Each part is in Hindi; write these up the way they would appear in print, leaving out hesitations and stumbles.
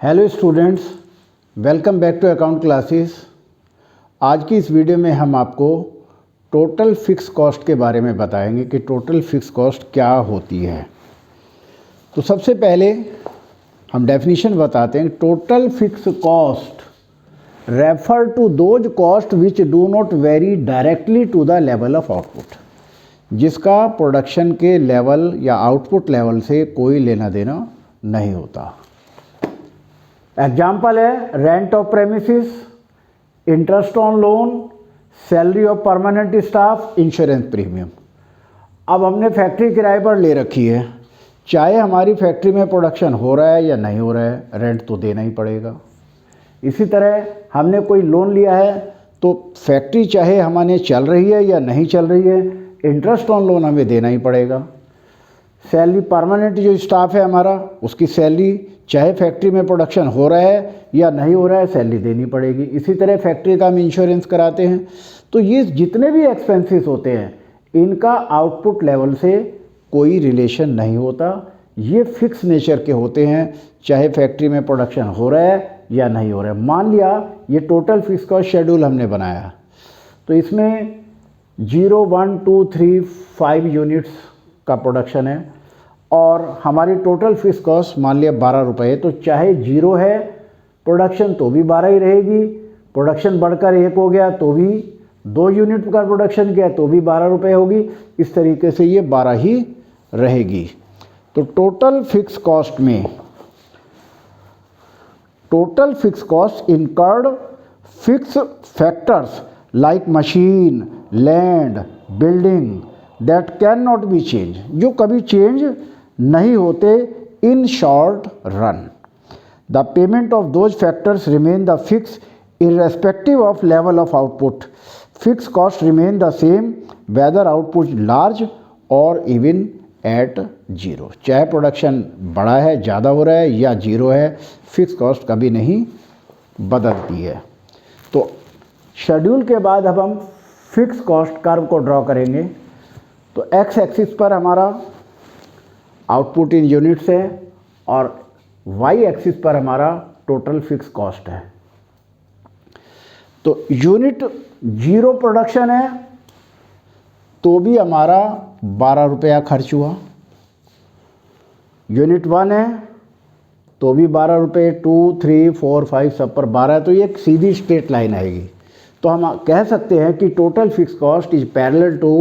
Hello students, welcome back to account classes. आज की इस वीडियो में हम आपको टोटल फिक्स कॉस्ट के बारे में बताएंगे कि टोटल फिक्स कॉस्ट क्या होती है। तो सबसे पहले हम डेफिनेशन बताते हैं। Total fix cost refer to those cost which do not very directly to the level of output, जिसका प्रोडक्शन के लेवल या आउटपुट लेवल से कोई लेना देना नहीं होता। एग्जाम्पल है rent of premises, interest on loan, salary of permanent staff, insurance premium. अब हमने फैक्ट्री किराए पर ले रखी है, चाहे हमारी फैक्ट्री में प्रोडक्शन हो रहा है या नहीं हो रहा है, रेंट तो देना ही पड़ेगा। इसी तरह हमने कोई लोन लिया है तो फैक्ट्री चाहे हमारे चल रही है या नहीं चल रही है, इंटरेस्ट ऑन लोन हमें देना ही पड़ेगा। सैलरी परमानेंट जो स्टाफ है हमारा, उसकी सैलरी चाहे फैक्ट्री में प्रोडक्शन हो रहा है या नहीं हो रहा है, सैलरी देनी पड़ेगी। इसी तरह फैक्ट्री का हम इंश्योरेंस कराते हैं। तो ये जितने भी एक्सपेंसेस होते हैं, इनका आउटपुट लेवल से कोई रिलेशन नहीं होता। ये फिक्स नेचर के होते हैं, चाहे फैक्ट्री में प्रोडक्शन हो रहा है या नहीं हो रहा है। मान लिया ये टोटल फिक्स कॉस्ट शेड्यूल हमने बनाया, तो इसमें 0, 1, 2, 3, 5 यूनिट्स का प्रोडक्शन है और हमारी टोटल फिक्स कॉस्ट मान लिया 12 रुपये। तो चाहे 0 है प्रोडक्शन तो भी 12 ही रहेगी, प्रोडक्शन बढ़कर 1 हो गया तो भी 2 यूनिट का प्रोडक्शन किया तो भी 12 रुपये होगी। इस तरीके से ये 12 ही रहेगी। तो टोटल फिक्स कॉस्ट में total fix cost incurred fix factors like machine, land, building that can not be change, जो कभी चेंज नहीं होते in short run. The payment of those factors remain the fix irrespective of level of output. Fix cost remain the same whether output large और इवन एट 0। चाहे प्रोडक्शन बड़ा है, ज़्यादा हो रहा है या 0 है, फिक्स कॉस्ट कभी नहीं बदलती है। तो शेड्यूल के बाद अब हम फिक्स कॉस्ट कर्व को ड्रॉ करेंगे। तो एक्स एक्सिस पर हमारा आउटपुट इन यूनिट्स है और वाई एक्सिस पर हमारा टोटल फिक्स कॉस्ट है। तो यूनिट 0 प्रोडक्शन है तो भी हमारा 12 रुपया खर्च हुआ। यूनिट 1 है तो भी 12 रुपये, 2, 3, 4, 5 सब पर 12 है। तो ये एक सीधी स्ट्रेट लाइन आएगी। तो हम कह सकते हैं कि total fix cost is parallel to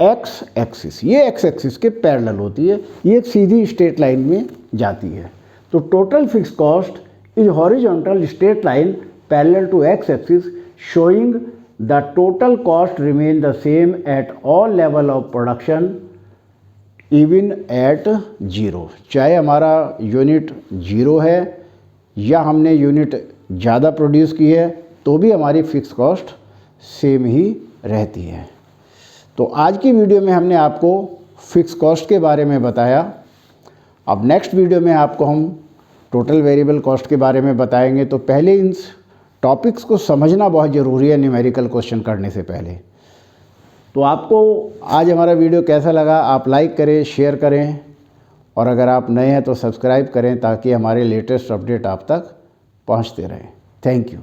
X axis. ये एक्स एक्सिस के पैरेलल होती है, ये एक सीधी स्ट्रेट लाइन में जाती है। तो total fix cost is horizontal straight line parallel to X axis showing the total cost remain the same at all level of production even at 0। चाहे हमारा यूनिट 0 है या हमने यूनिट ज़्यादा प्रोड्यूस की है तो भी हमारी फिक्स कॉस्ट सेम ही रहती है। तो आज की वीडियो में हमने आपको फिक्स कॉस्ट के बारे में बताया। अब नेक्स्ट वीडियो में आपको हम टोटल वेरिएबल कॉस्ट के बारे में बताएंगे। तो पहले इन टॉपिक्स को समझना बहुत ज़रूरी है न्यूमेरिकल क्वेश्चन करने से पहले। तो आपको आज हमारा वीडियो कैसा लगा, आप लाइक करें, शेयर करें और अगर आप नए हैं तो सब्सक्राइब करें ताकि हमारे लेटेस्ट अपडेट आप तक पहुंचते रहें। Thank you.